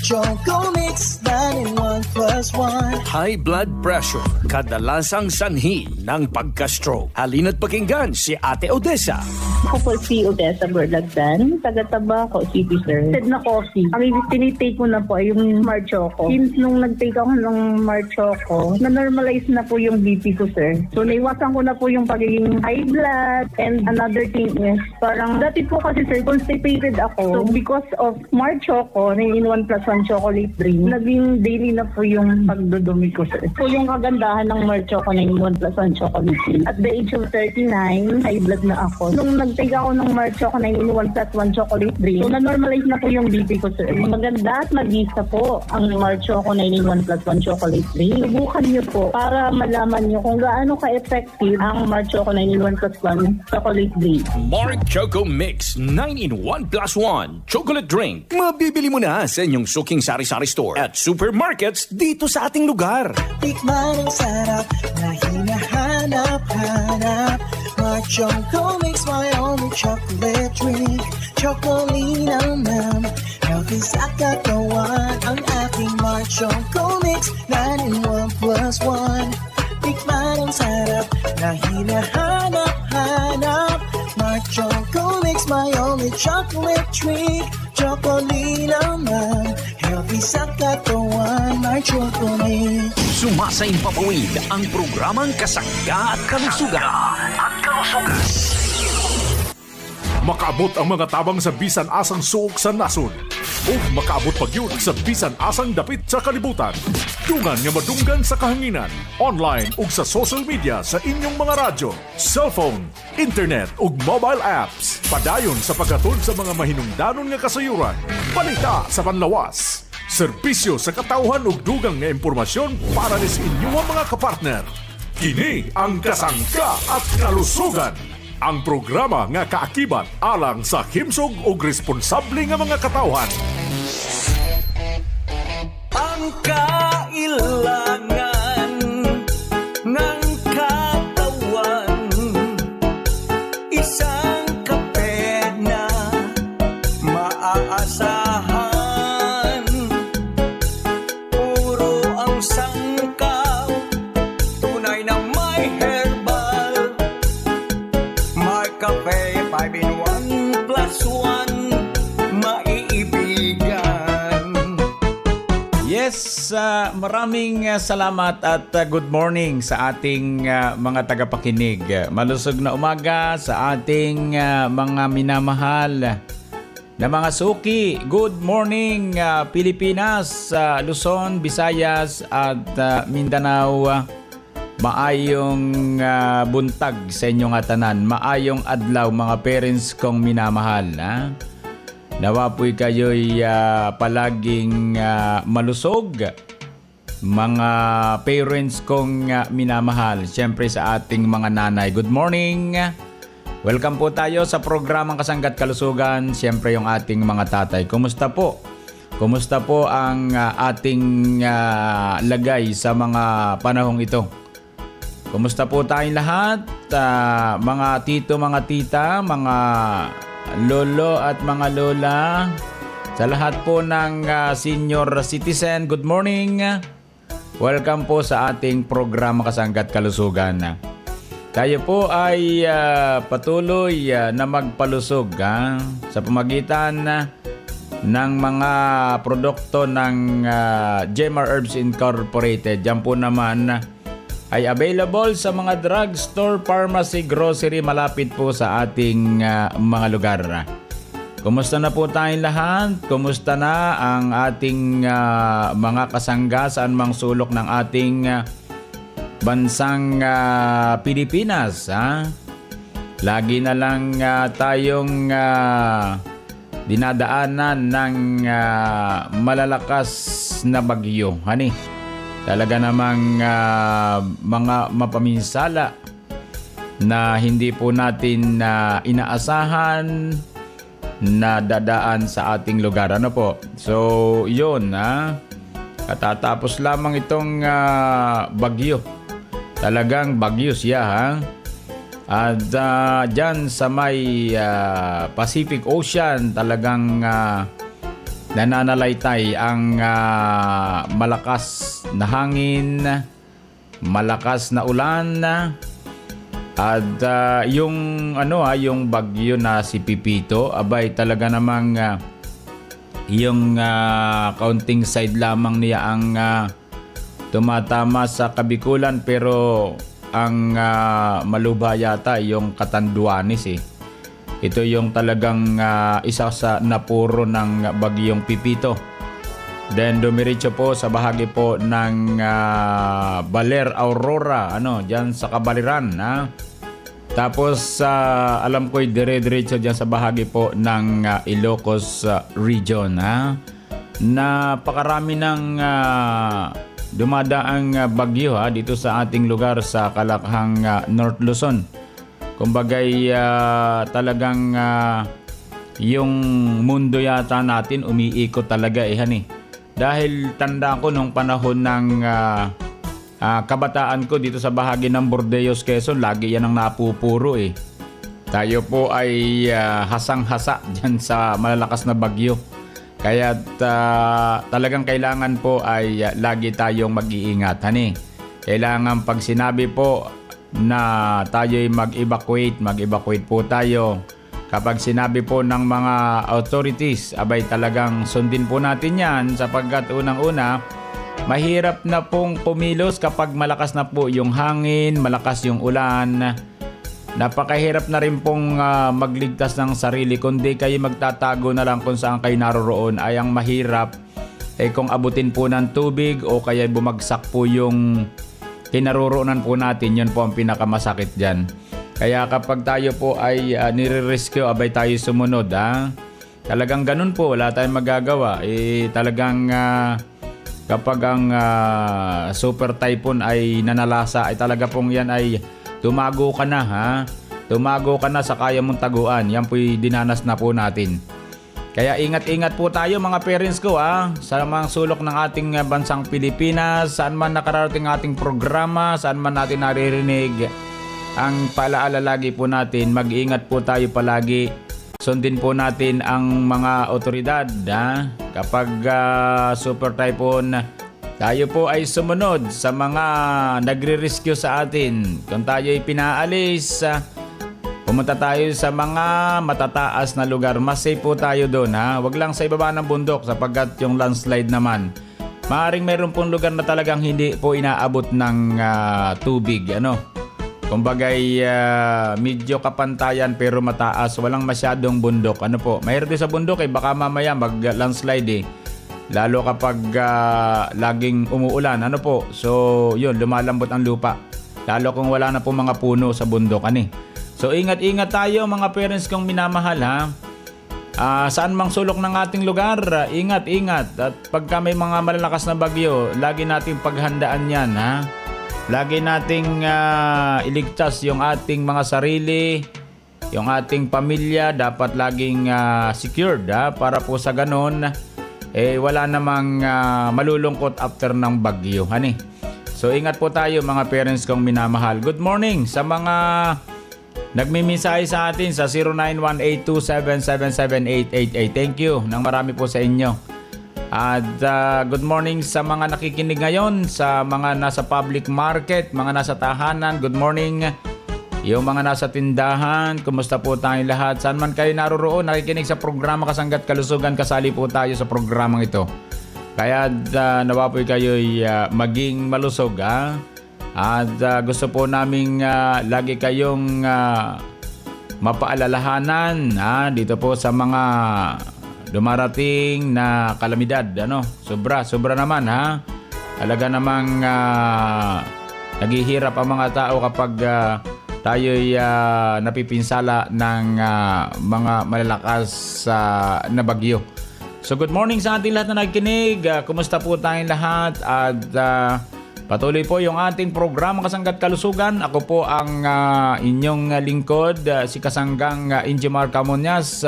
Choco Mix 9 in 1 plus 1. High blood pressure, kadalasang sanhi ng pagka-stroke. Halina't pakinggan si Ate Odessa. Ako po si Odessa Berlagdan, taga-Taba ko, City Sir. Said na coffee. Ang tinitake ko na po ay yung Marchoco. Since nung nag-take ako ng Marchoco, na-normalize na po yung BP ko, sir. So, naiwasan ko na po yung pagiging high blood. And another thing is, parang dati po kasi, sir, constipated ako. So, because of Marchoco, 9-in-1 plus 1 chocolate drink, naging daily na po yung pagdudumi ko, sir. So, yung kagandahan ng Marchoco, 9-in-1 plus 1 chocolate drink. At the age of 39, high blood na ako. Nung nag-take ako ng Marchoco, 9-in-1 plus 1 chocolate drink, so, na-normalize na po yung BP ko, sir. Maganda at mag-isa po ang Marchoco 9-in-1 plus 1 chocolate drink. Subukan niyo po para malaman niyo kung gaano ka-effective ang Marchoco 9-in-1 plus 1 chocolate drink. Mark Choco Mix 9-in-1 plus 1 chocolate drink. Mabibili mo na sa inyong suking sari-sari store at supermarkets dito sa ating lugar. Tikman ang sarap na hinahanap-hanap. Mark Choco Mix, my only chocolate drink. Chocolina nam, healthy sa katawan. Ang aking Mark Choco Mix 9-in-1 plus 1. Tikman ang sarap na hinahanap-hanap. Mark Choco Mix, my only chocolate drink. Chocolina nam, healthy sa katawan. Mark Choco Mix. Sumasaing papawid ang programang Kasangga at Kalusugan. Makaabot ang mga tabang sa bisan asang suok sa nasod. O makaabot pag yun sa bisan asang dapit sa kalibutan. Dungan nga madunggan sa kahanginan, online ug sa social media sa inyong mga radyo, cellphone, internet ug mobile apps. Padayon sa paghatod sa mga mahinungdanon nga kasayuran, balita sa panlawas, serbisyo sa katawhan ug dugang nga impormasyon para ni sa inyong mga kapartner. Kini ang Kasangga at Kalusugan. Ang programa nga kaakibat alang sa himsog ug responsable nga mga katawhan. Ang kailangan ng katawan, isang kape na maaasahan. Puro ang sangkap, tunay na may herbal. May kape 5-in-1 plus 1, maiibigan. Yes, maraming salamat at good morning sa ating mga tagapakinig. Malusog na umaga sa ating mga minamahal na mga suki. Good morning Pilipinas, Luzon, Visayas at Mindanao. Maayong buntag sa inyong atanan. Maayong adlaw mga parents kong minamahal. Nawa po'y kayo'y palaging malusog. Mga parents kong minamahal. Siyempre sa ating mga nanay. Good morning. Welcome po tayo sa programang Kasangga't Kalusugan. Siyempre yung ating mga tatay. Kumusta po? Kumusta po ang ating lagay sa mga panahong ito? Kumusta po tayong lahat? Mga tito, mga tita, mga lolo at mga lola. Sa lahat po ng senior citizen, good morning. Welcome po sa ating programa Kasangga't Kalusugan. Tayo po ay patuloy na magpalusog sa pamagitan ng mga produkto ng Gemar Herbs Incorporated. Diyan po naman ay available sa mga drugstore, pharmacy, grocery malapit po sa ating mga lugar. Kumusta na po tayong lahat? Kumusta na ang ating mga kasangga saan mang sulok ng ating bansang Pilipinas? Lagi na lang tayong dinadaanan ng malalakas na bagyo. Talaga namang mga mapaminsala na hindi po natin inaasahan na dadaan sa ating lugar. Ano po? So, yun katatapos lamang itong bagyo. Talagang bagyo siya At dyan sa may Pacific Ocean talagang nananalaytay ang malakas na hangin, malakas na ulan, at yung yung bagyo na si Pipito, abay talaga namang yung kaunting side lamang niya ang tumatama sa Kabikulan, pero ang malubha yata yung Catanduanes eh. Ito yung talagang isa sa napuro ng bagyong Pipito. Then dumiretso po sa bahagi po ng Baler, Aurora, diyan sa Kabaliran, Tapos alam ko'y dire-diretso diyan sa bahagi po ng Ilocos region, Napakarami ng dumadaang bagyo dito sa ating lugar sa Kalakhang, North Luzon. Kumbagay talagang yung mundo yata natin umiikot talaga Dahil tanda ko nung panahon ng kabataan ko dito sa bahagi ng Bordeos, Quezon, lagi yan ang napupuro Tayo po ay hasang-hasa dyan sa malalakas na bagyo. Kaya talagang kailangan po ay lagi tayong mag-iingat. Kailangan pag sinabi po na tayo'y mag-evacuate po tayo. Kapag sinabi po ng mga authorities, abay talagang sundin po natin yan, sapagkat unang-una, mahirap na pong kumilos kapag malakas na po yung hangin, malakas yung ulan. Napakahirap na rin pong magligtas ng sarili, kundi kayo magtatago na lang kung saan kayo naroroon. Ay ang mahirap kung abutin po ng tubig o kaya bumagsak po yung kinaroroonan po natin, yun po ang pinakamasakit dyan. Kaya kapag tayo po ay nire-rescue, abay tayo sumunod. Talagang ganun po, wala tayong magagawa. Talagang kapag ang super typhoon ay nanalasa, ay talaga pong yan ay tumago ka na. Tumago ka na sa kaya mong taguan. Yan po'y dinanas na po natin. Kaya ingat-ingat po tayo mga parents ko sa mga sulok ng ating bansang Pilipinas, saan man nakararating ating programa, saan man natin naririnig. Ang paalaala lagi po natin, mag-ingat po tayo palagi. Sundin po natin ang mga otoridad. Kapag super typhoon, tayo po ay sumunod sa mga nagre-rescue sa atin. Kung tayo ay pinaalis, pumunta tayo sa mga matataas na lugar. Mas safe po tayo doon. Huwag lang sa ibaba ng bundok, sapagkat yung landslide naman, maaaring mayroon pong lugar na talagang hindi po inaabot ng tubig. Kumbagay medyo kapantayan pero mataas, walang masyadong bundok. Mayroon din sa bundok baka mamaya mag-landslide lalo kapag laging umuulan. So yun, lumalambot ang lupa. Lalo kung wala na po mga puno sa bundok. So ingat-ingat tayo mga parents kong minamahal saan mang sulok ng ating lugar, ingat-ingat. At pagka may mga malalakas na bagyo, lagi nating paghandaan yan Lagi nating iligtas yung ating mga sarili, yung ating pamilya, dapat laging secured para po sa ganon wala namang malulungkot after ng bagyo. So ingat po tayo mga parents kong minamahal. Good morning sa mga nagmimisahe sa atin sa 091827778888. Thank you nang marami po sa inyo. At good morning sa mga nakikinig ngayon, sa mga nasa public market, mga nasa tahanan, good morning. Yung mga nasa tindahan, kumusta po tayong lahat? Saan man kayo naroroon, nakikinig sa programa Kasanggat Kalusugan, kasali po tayo sa programang ito. Kaya nawa po kayo'y maging malusog. At gusto po naming lagi kayong mapaalalahanan dito po sa mga dumarating na kalamidad. Sobra naman Talaga namang naghihirap ang mga tao kapag tayo'y napipinsala ng mga malalakas na bagyo. So good morning sa ating lahat na nakikinig. Kumusta po tayong lahat? At patuloy po yung ating programa Kasanggat Kalusugan. Ako po ang inyong lingkod, si Kasanggang Injimar Camonias.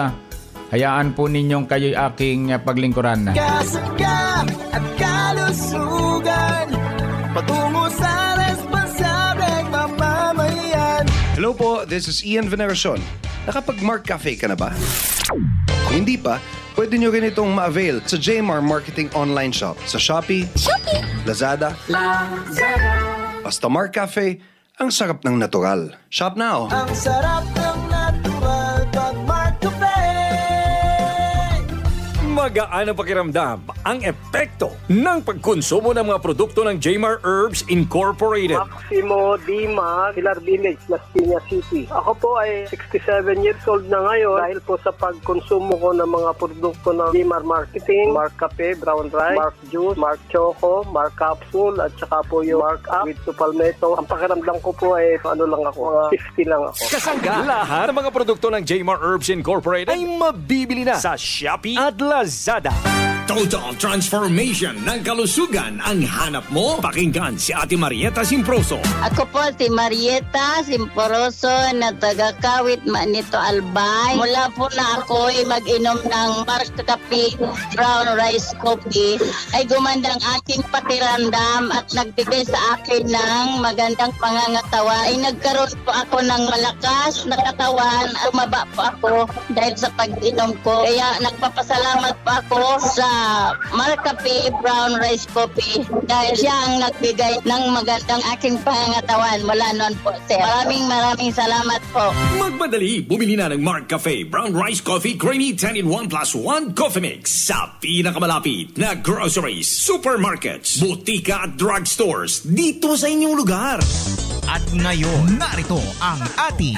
Hayaan po ninyong kayo'y aking paglingkuran. Kasangga at kalusugan, patungo sa responsableng mamamayan. Hello po, this is Ian Veneracion. Nakapag-Mark Cafe ka na ba? Kung hindi pa, pwede nyo rin itong ma-avail sa Jmar Marketing Online Shop sa Shopee, Lazada, basta Mark Cafe, ang sarap ng natural. Shop now! Ang sarap ng natural pag Mark Cafe. Magaan ang pakiramdam ang epekto ng pagkonsumo ng mga produkto ng Jmar Herbs Incorporated. Maximo Dima, Pilar Village, Las Piñas City. Ako po ay 67 years old na ngayon dahil po sa pagkonsumo ko ng mga produkto ng Jmar Marketing, Mark Cafe, Brown Rice, Mark Juice, Mark Choco, Mark Capsule, at saka po yung Mark Up with Palmetto. Ang pakiramdam ko po ay mga 50 lang ako. Kasangga, lahat ng mga produkto ng Jmar Herbs Incorporated ay mabibili na sa Shopee at Lazada. Total transformation ng kalusugan ang hanap mo? Pakinggan si Ate Marieta Simproso. Ako po si Marieta Simporoso na taga-Kawit Manito Albay. Mula po na ako ay mag-inom ng Mark Cafe Brown Rice Coffee ay gumanda ang aking pakiramdam at nagbigay sa akin ng magandang pangangatawan. Ay nagkaroon po ako ng malakas na katawan. Tumaba po ako dahil sa pag-inom ko. Kaya nagpapasalamat po ako sa Mark Cafe Brown Rice Coffee dahil siya ang nagbigay ng magandang aking pangangatawan mula noon po, sir. Maraming salamat po. Magmadali, bumili na ng Mark Cafe Brown Rice Coffee Creamy 10-in-1 plus 1 Coffee Mix sa pinakamalapit na groceries, supermarkets, butika at drugstores dito sa inyong lugar. At ngayon, narito ang ating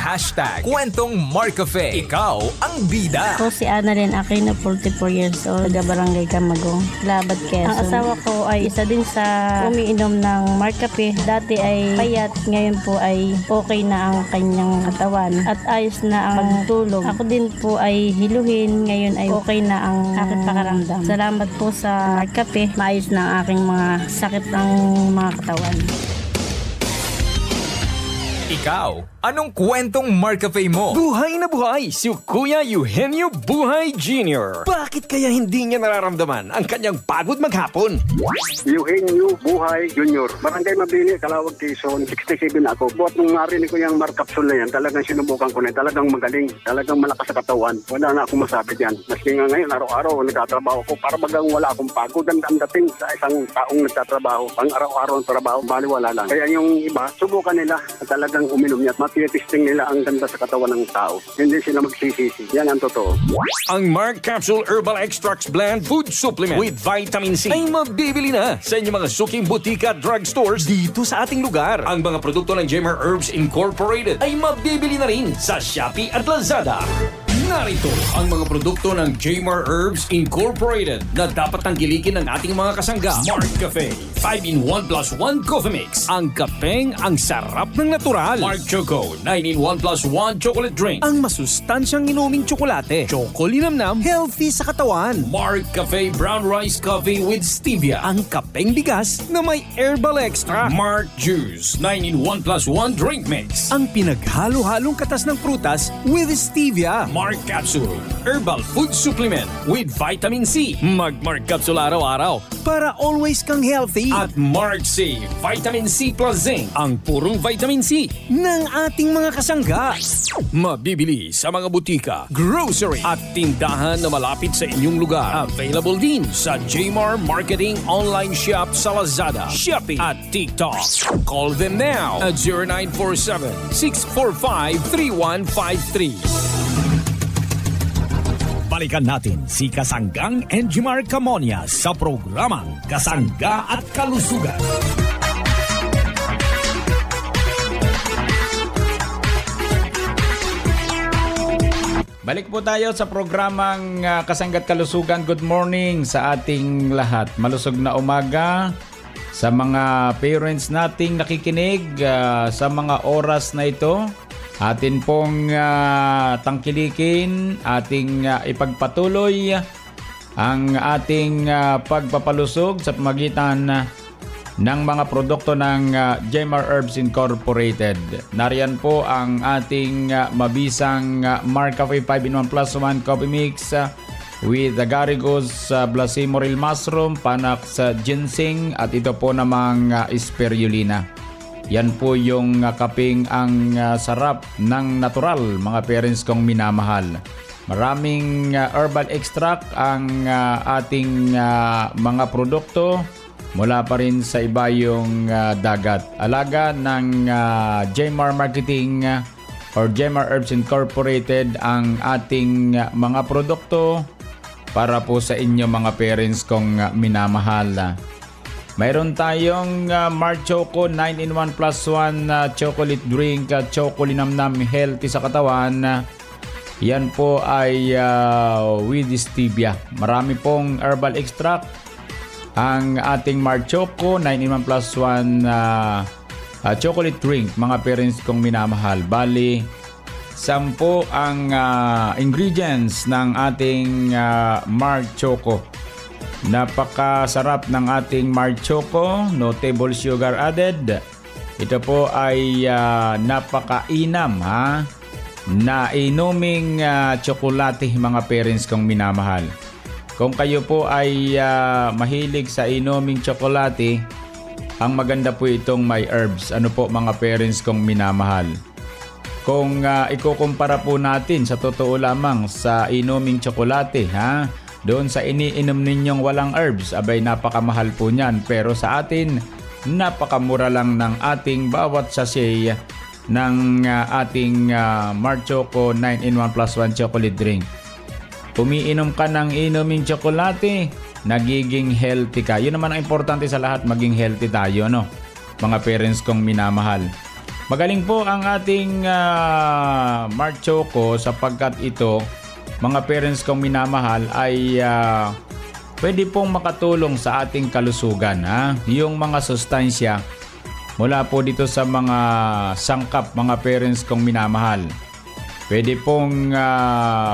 #kwentong Mark Cafe. Ikaw ang bida. Ako si Annalyn Aquino, 44 years old, taga Barangay Camagong, Labat, Quezon. Ang asawa ko ay isa din sa umiinom ng Mark Cafe. Dati ay payat, ngayon po ay okay na ang kanyang katawan at ayos na ang pagtulog. Ako din po ay hiluhin, ngayon ay okay na ang aking pakaramdam. Salamat po sa Mark Cafe, maayos na ang aking mga sakit ng mga katawan. Ikaw, anong kwentong Mark Cafe mo? Buhay na buhay si Kuya Eugenio Buhay Jr. Bakit kaya hindi niya nararamdaman ang kanyang pagod maghapon? Eugenio Buhay Jr. Barangay Mabini, Calawag, Quezon, 67 ako. Buat nung narinig ko yung Mark Capsule na yan, talagang sinubukan ko na yan. Talagang magaling, talagang malakas sa katawan. Wala na akong masabi yan. Maski nga ngayon, araw-araw nagtatrabaho ko para bagang wala akong pagod. Ang dating sa isang taong nagtatrabaho, pang araw-araw ang trabaho, baliwala lang. Kaya yung iba, subukan nila at talagang uminom niya at matitesting nila ang ganda sa katawan ng tao. Hindi sila magsisisi. Yan ang totoo. Ang Mark Capsule Herbal Extracts Blend Food Supplement with Vitamin C ay mabibili na sa inyong mga suking butika at drugstores dito sa ating lugar. Ang mga produkto ng Jmar Herbs Incorporated ay mabibili na rin sa Shopee at Lazada. Narito ang mga produkto ng Jmar Herbs Incorporated na dapat tangkilikin ng ating mga kasangga. Mark Cafe 5-in-1 plus 1 Coffee Mix. Ang kapeng ang sarap ng natural. Mark Choco 9-in-1 plus 1 chocolate drink. Ang masustansyang inuming tsokolate. Choco linamnam, healthy sa katawan. Mark Cafe Brown Rice Coffee with Stevia. Ang kapeng bigas na may herbal extra. Mark Juice 9-in-1 plus 1 drink mix. Ang pinaghalo-halong katas ng prutas with Stevia. Mark Capsule Herbal Food Supplement with Vitamin C. Mag-Mark Capsule araw-araw para always kang healthy. At Mark C Vitamin C plus Zinc. Ang purong vitamin C ng ating mga kasangga. Mabibili sa mga butika, grocery at tindahan na malapit sa inyong lugar. Available din sa Jmar Marketing Online Shop sa Lazada, Shopee at TikTok. Call them now at 0947-645-3153. Balikan natin si Kasanggang Enjimar Camonia sa programang Kasangga at Kalusugan. Balik po tayo sa programang Kasangga at Kalusugan. Good morning sa ating lahat. Malusog na umaga sa mga parents nating nakikinig sa mga oras na ito. Atin pong tangkilikin, ating ipagpatuloy ang ating pagpapalusog sa pamagitan ng mga produkto ng Jmar Herbs Incorporated. Nariyan po ang ating mabisang Mark Cafe 5-in-1 plus 1 coffee mix with agaricus, blasimoril mushroom, panax ginseng at ito po namang spirulina. Yan po yung kaping ang sarap ng natural, mga parents kong minamahal. Maraming herbal extract ang ating mga produkto mula pa rin sa ibayong dagat. Alaga ng Jmar Marketing or Jmar Herbs Incorporated ang ating mga produkto para po sa inyo mga parents kong minamahal. Mayroon tayong Mar Choco 9-in-1 plus 1 chocolate drink, Chocolinamnam healthy sa katawan. Yan po ay with stevia. Marami pong herbal extract ang ating Mar Choco 9-in-1 plus 1 chocolate drink, mga parents kong minamahal. Bali, 10 ang ingredients ng ating Mar Choco. Napakasarap ng ating Mar Choco, no table sugar added. Ito po ay napakainam na inuming tsokolate, mga parents kong minamahal. Kung kayo po ay mahilig sa inuming tsokolate, ang maganda po itong may herbs. Ano po mga parents kong minamahal? Kung ikukumpara po natin sa totoo lamang sa inuming tsokolate, doon sa iniinom ninyong walang herbs, abay napakamahal po niyan. Pero sa atin, napakamura lang ng ating bawat sachet ng ating Mar Choco 9-in-1 plus 1 chocolate drink. Umiinom ka ng inuming tsokolate, nagiging healthy ka. Yun naman ang importante sa lahat, maging healthy tayo, no? Mga parents kong minamahal. Magaling po ang ating Mar Choco sapagkat ito, mga parents kong minamahal, ay pwede pong makatulong sa ating kalusugan. Yung mga sustansya mula po dito sa mga sangkap, mga parents kong minamahal. Pwede pong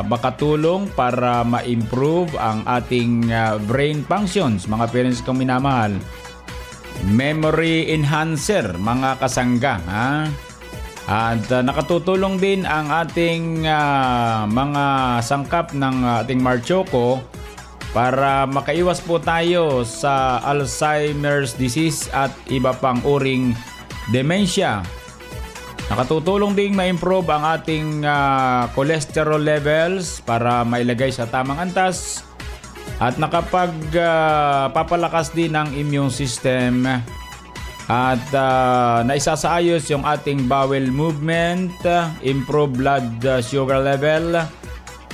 makatulong para ma-improve ang ating brain functions, mga parents kong minamahal. Memory enhancer, mga kasangga. At nakatutulong din ang ating mga sangkap ng ating Mar Choco para makaiwas po tayo sa Alzheimer's disease at iba pang uring dementia. Nakatutulong ding ma-improve ang ating cholesterol levels para mailagay sa tamang antas at nakapagpapalakas din ng immune system at naisasaayos yung ating bowel movement, improve blood sugar level,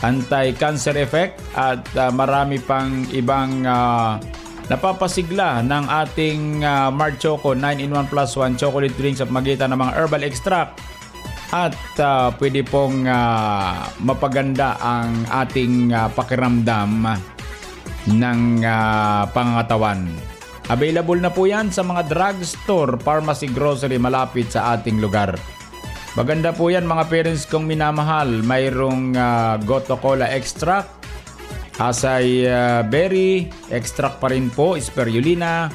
anti-cancer effect at marami pang ibang napapasigla ng ating Mar Choco 9-in-1 plus 1 chocolate drinks sa magitan ng mga herbal extract at pwede pong mapaganda ang ating pakiramdam ng pangangatawan. Available na po yan sa mga drugstore, pharmacy, grocery malapit sa ating lugar. Maganda po yan mga parents kong minamahal. Mayroong Goto Cola extract, Acai berry extract pa rin po, spirulina.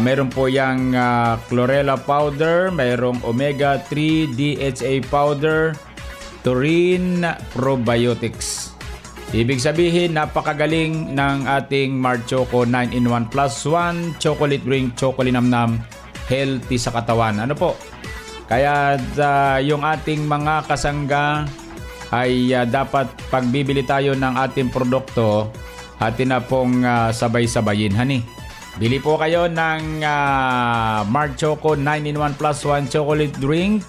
Meron po yung chlorella powder, mayroong omega 3 DHA powder, taurine probiotics. Ibig sabihin, napakagaling ng ating Mar Choco 9-in-1 plus 1 chocolate drink, Chocolinamnam healthy sa katawan. Ano po? Kaya yung ating mga kasangga ay dapat pagbibili tayo ng ating produkto, atin na pong sabay-sabayin, honey. Bili po kayo ng Mar Choco 9-in-1 plus 1 chocolate drink.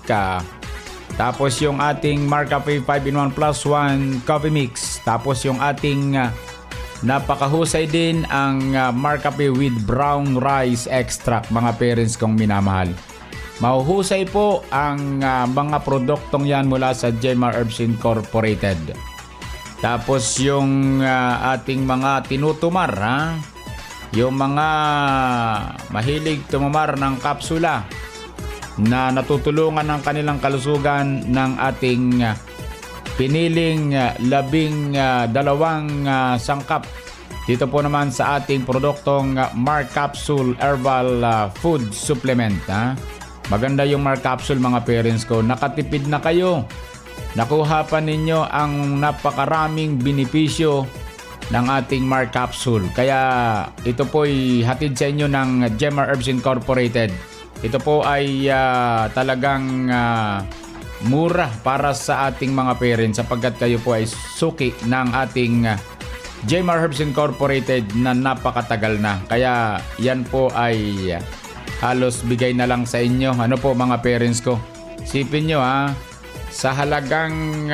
Tapos yung ating Mar Cafe 5-in-1 plus 1 coffee mix. Tapos yung ating napakahusay din ang Mar Cafe with brown rice extract, mga parents kong minamahal. Mahuhusay po ang mga produktong yan mula sa Jmar Herbs Incorporated. Tapos yung ating mga tinutumar, yung mga mahilig tumumar ng kapsula na natutulungan ng kanilang kalusugan ng ating piniling 12 sangkap. Dito po naman sa ating produktong Mar Capsule Herbal Food Supplement. Maganda yung Mar Capsule, mga parents ko. Nakatipid na kayo. Nakuha pa ninyo ang napakaraming benepisyo ng ating Mar Capsule. Kaya ito po'y hatid sa inyo ng Jmar Herbs Incorporated. Ito po ay talagang mura para sa ating mga parents sapagkat kayo po ay suki ng ating Jmar Herbs Incorporated na napakatagal na. Kaya yan po ay halos bigay na lang sa inyo. Ano po mga parents ko? Sipin nyo sa halagang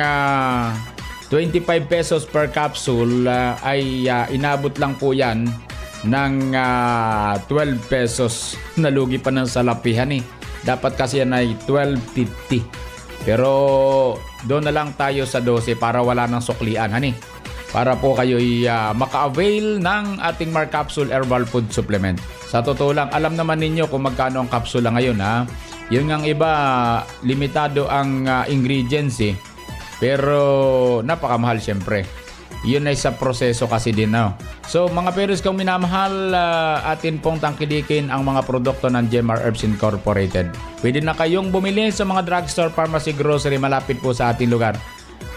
25 pesos per capsule ay inabot lang po yan ng 12 pesos. Nalugi pa ng salapihan Dapat kasi yan ay 12.50. Pero doon na lang tayo sa 12 para wala ng suklian para po kayo'y maka-avail ng ating Mar Capsule Herbal Food Supplement. Sa totoo lang, alam naman ninyo kung magkano ang kapsula ngayon Yun ang iba, limitado ang ingredients Pero napakamahal syempre. Yun ay sa proseso kasi din So mga parents kung minamahal, atin pong tangkilikin ang mga produkto ng Jmar Herbs Incorporated. Pwede na kayong bumili sa mga drugstore, pharmacy, grocery malapit po sa ating lugar.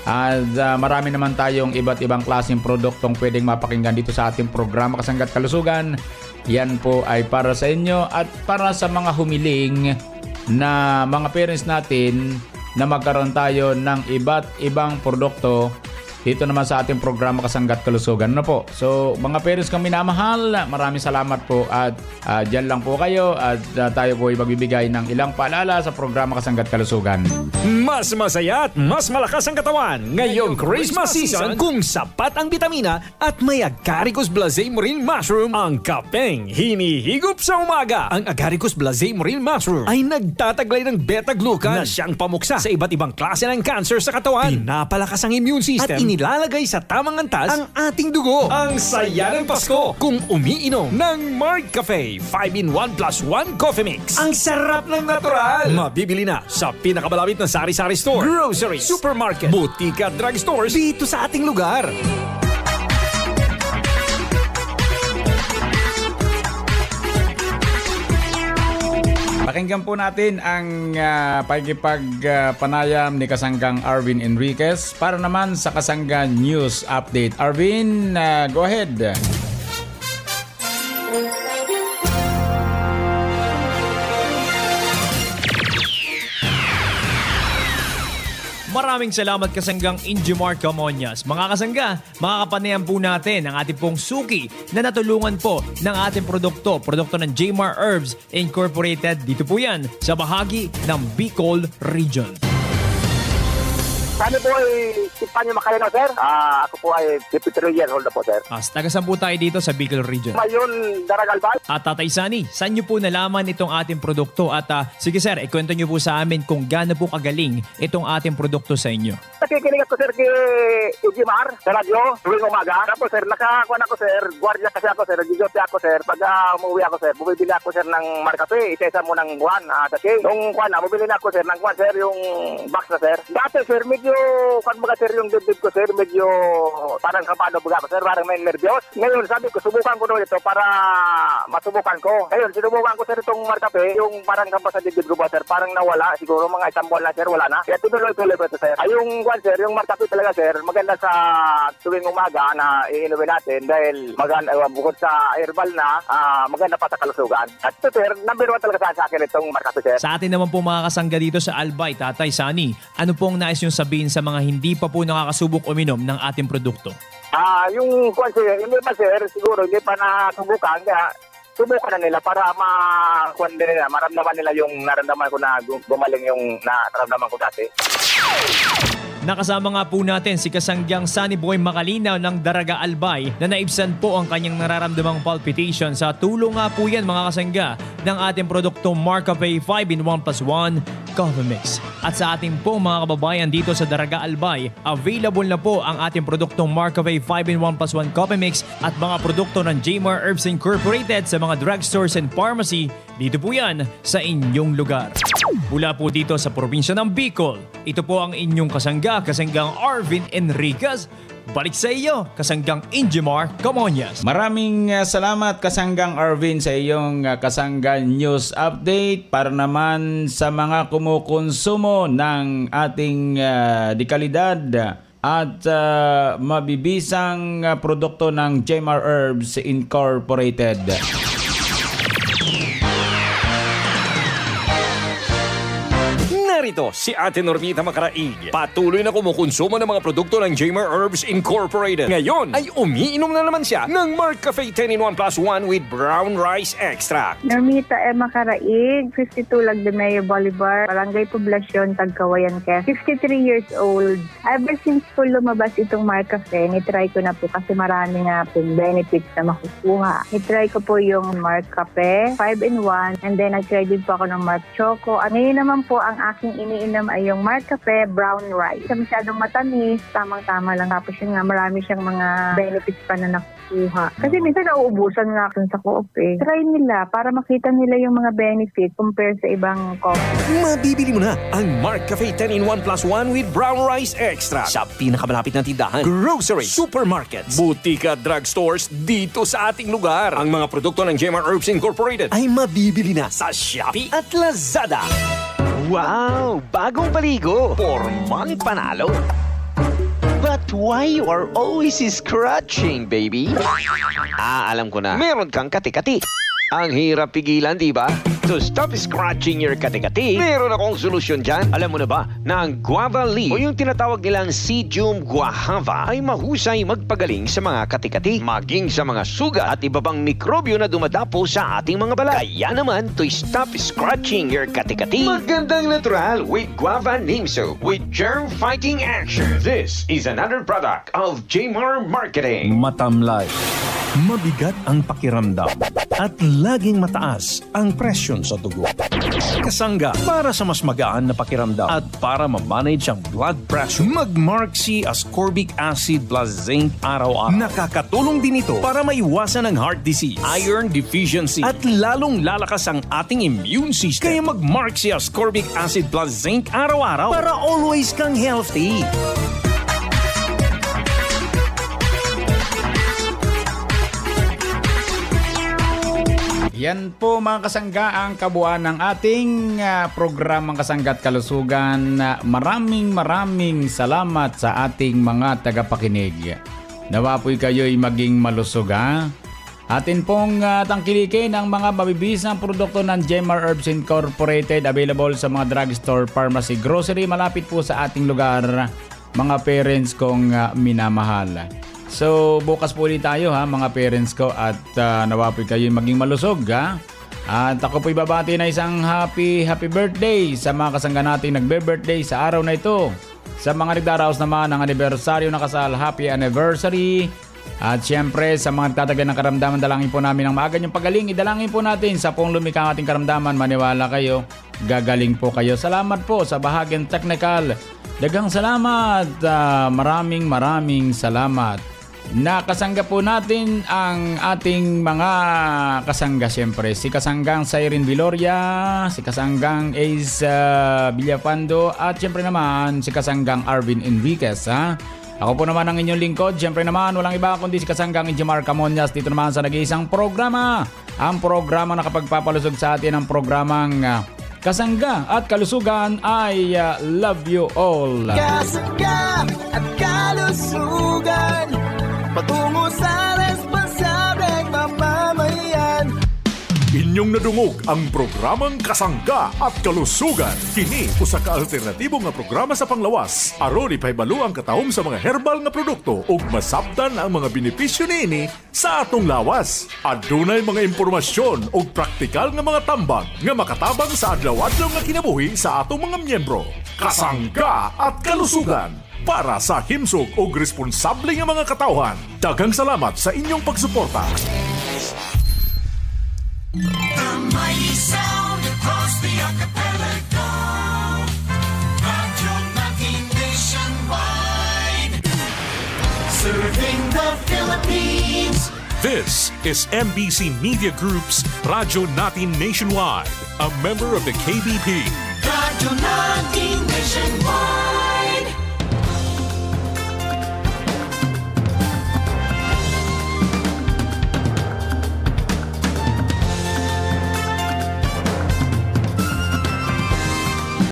At marami naman tayong iba't ibang klaseng produktong pwedeng mapakinggan dito sa ating programa Kasanggat Kalusugan. Yan po ay para sa inyo at para sa mga humiling na mga parents natin na magkaroon tayo ng iba't ibang produkto dito naman sa ating programa Kasanggat Kalusugan. So mga parents kong minamahal, maraming salamat po at dyan lang po kayo at tayo po ay magbibigay ng ilang paalala sa programa Kasanggat Kalusugan. Mas masaya at mas malakas ang katawan ngayong Christmas season kung sapat ang bitamina at may Agaricus Blazei Marine Mushroom ang kapeng hinihigop sa umaga. Ang Agaricus Blazei Marine Mushroom ay nagtataglay ng beta-glucan na siyang pamuksa sa iba't ibang klase ng cancer sa katawan. Pinapalakas ang immune system at inilalagay sa tamang antas ang ating dugo. Ang saya ng Pasko kung umiinom ng Mark Cafe 5-in-1 plus 1 Coffee Mix. Ang sarap ng natural. Mabibili na sa pinakamalapit na sari-sari store, grocery, supermarket, butika at drugstores dito sa ating lugar. Pakinggan po natin ang pagkipagpanayam ni Kasanggang Arvin Enriquez para naman sa Kasanggang News Update. Arvin, go ahead. Maraming salamat Kasanggang Injimar Camonias. Mga kasangga, makakapanayan po natin ang ating pong suki na natulungan po ng ating produkto ng Jmar Herbs Incorporated. Dito po yan sa bahagi ng Bicol Region. Kami po ay Simpanyo Macareno, sir. Ako po ay 53 years old na po, sir. Taga-saan po tayo dito sa Bicol Region? Mayon, Daragalbal. At Tatay Sani, saan nyo po nalaman itong ating produkto? At sige sir, ikwento nyo po sa amin kung gaano po kagaling itong ating produkto sa inyo. Nakikinig ako, sir, kay Ujimar sa radyo tuwing umaga. Tapos, sir, nakakuha ako, sir. Guardia kasi ako, sir. Nag-duty ako, sir. Pag umuwi ako, sir, bumibili ako, sir, ng Marcafe. Isa-isa mo ng buwan. Kasi nung kuha na, bumibili na ako, sir, ng buwan, sir, yung box na, sir. Dati, sir, medyo, kan mga, sir, yung dibdib ko, sir, medyo parang kapano baga ko, sir. Parang may nervyos. Ngayon, sabi ko, subukan ko doon ito para masubukan ko. Ngayon, sinubukan ko, sir, itong Marcafe. Yung parang kampas sa dibdib ko ba, sir, parang nawala. Siguro mga isang buwan na, sir, wala na. Kaya tuloy-tuloy ko ito, sir. Ay, yung sir, yung Marcafe talaga, sir, maganda sa tuwing umaga na iinumin natin dahil maganda, bukod sa herbal na, maganda pa sa kalusugan. At ito, sir, number 1 talaga sa akin itong Marcafe, sir. Sa atin naman po mga kasangga dito sa Albay, Tatay Sani, ano pong nais niyong sabihin sa mga hindi pa po nakakasubok uminom ng ating produkto? Yung sir, hindi pa, sir, siguro hindi pa nasubukan, kaya subukan na nila para maramdaman nila yung naramdaman ko na gumaling yung naramdaman ko dati. Nakasama nga po natin si Kasanggang Sunny Boy Macalinaw ng Daraga Albay na naibsan po ang kanyang nararamdamang palpitation sa tulong nga po yan mga kasangga ng ating produkto Marcafe 5-in-1 plus 1 Coffee Mix. At sa ating pong mga kababayan dito sa Daraga Albay, available na po ang ating produktong Marcafe 5-in-1 plus 1 Coffee Mix at mga produkto ng Jmar Herbs Incorporated sa mga drugstores and pharmacy. Dito po yan sa inyong lugar. Mula po dito sa probinsya ng Bicol, ito po ang inyong Kasanggang Arvin Enriquez. Balik sa iyo, Kasanggang Injimar Camonias. Maraming salamat Kasanggang Arvin sa iyong Kasanggang News Update para naman sa mga kumukonsumo ng ating dekalidad at mabibisang produkto ng Jmar Herbs Incorporated. Narito si Ate Normita Macaraig. Patuloy na kumukonsumo ng mga produkto ng Jmar Herbs Incorporated. Ngayon ay umiinom na naman siya ng Mark Cafe 10-in-1 plus 1 with brown rice extract. Normita Macaraig, 52 Lagdemeo Bolivar, Barangay Poblacion, Tagkawayan, Quezon. 53 years old. Ever since po lumabas itong Mark Cafe, nitry ko na po kasi marami nga pong benefits na makukuha. Nitry ko po yung Mark Cafe 5-in-1 and then nag-try din po ako ng Mark Choco. At ngayon naman po ang aking iniinom ay yung Mark Cafe brown rice. Sa masyadong matamis, tamang-tama lang. Tapos yun nga, marami siyang mga benefits pa na nakukuha. Kasi minsan nauubusan nga ako sa coffee. Try nila para makita nila yung mga benefits compare sa ibang coffee. Mabibili mo na ang Mark Cafe 10-in-1 plus 1 with brown rice extra sa pinakamalapit na tindahan, grocery, supermarkets, butika, drugstores dito sa ating lugar. Ang mga produkto ng Jmar Herbs Incorporated ay mabibili na sa Shopee at Lazada. Wow! Bagong paligo. Pormang panalo. But why you are always scratching, baby? Alam ko na. Meron kang kati-kati. Ang hirap pigilan, di ba? To stop scratching your kati-kati, meron akong solusyon dyan. Alam mo na ba na ang guava leaf o yung tinatawag nilang Psyllium guajava ay mahusay magpagaling sa mga kati-kati, maging sa mga sugat at iba pang mikrobyo na dumadapo sa ating mga balat. Kaya naman, to stop scratching your kati-kati, magandang natural with guava neem soap with germ-fighting action. This is another product of Jmar Marketing. Matamlay, mabigat ang pakiramdam at laging mataas ang presyon sa dugo. Kasangga para sa mas magaan na pakiramdam at para ma-manage ang blood pressure. Mag-Mark-C ascorbic acid plus zinc araw-araw. Nakakatulong din ito para maiwasan ang heart disease, iron deficiency at lalong lalakas ang ating immune system. Kaya mag-Mark-C ascorbic acid plus zinc araw-araw para always kang healthy. Yan po mga kasangga ang kabuuan ng ating programang Kasangga't Kalusugan. Maraming salamat sa ating mga tagapakinig. Nawa po'y kayo'y maging malusog ha. Atin pong tangkilikin ang mga mabibisang produkto ng Jmar Herbs Incorporated, available sa mga drugstore, pharmacy, grocery. Malapit po sa ating lugar, mga parents kong minamahal. So, bukas po ulit tayo ha, mga parents ko, at nawa po kayo maging malusog ha. At ako po ibabati na isang happy birthday sa mga kasangga nating nagbe-birthday sa araw na ito. Sa mga nagdaraos naman ng anibersaryo na kasal, happy anniversary. At syempre sa mga nagtatagal ng karamdaman, dalangin po namin ang maaga niyong pagaling. Idalangin po natin sa pong lumikha ang ating karamdaman. Maniwala kayo, gagaling po kayo. Salamat po sa bahagyang technical. Daghang salamat. Maraming salamat. Nakasangga po natin ang ating mga kasangga syempre. Si Kasanggang Siren Viloria, si Kasanggang Ace Villapando, at syempre naman si Kasanggang Arvin Enriquez ha. Ako po naman ang inyong lingkod. Syempre naman walang iba kundi si Kasanggang Jmar Camonias dito naman sa nag-iisang programa. Ang programa na kapagpapalusog sa atin ang programang Kasangga at Kalusugan. I love you all. Kasangga at Kalusugan, patungo sa responsableng mamamayan. Inyong nadungog ang programang Kasangga at Kalusugan. Kini usa ka alternatibo nga programa sa panglawas. Aron ipahibalo ang katahom sa mga herbal nga produkto ug masabtan ang mga benepisyo niini sa atong lawas. Adunay mga impormasyon ug praktikal nga mga tambag nga makatabang sa adlaw-adlaw nga kinabuhi sa atong mga miyembro. Kasangga at Kalusugan, para sa himsog o responsable nga mga katauhan. Daghang salamat sa inyong pagsuporta. The mighty sound across the archipelago, Radyo Natin nationwide, serving the Philippines. This is MBC Media Group's Radyo Natin Nationwide, a member of the KBP. Radyo Natin nationwide.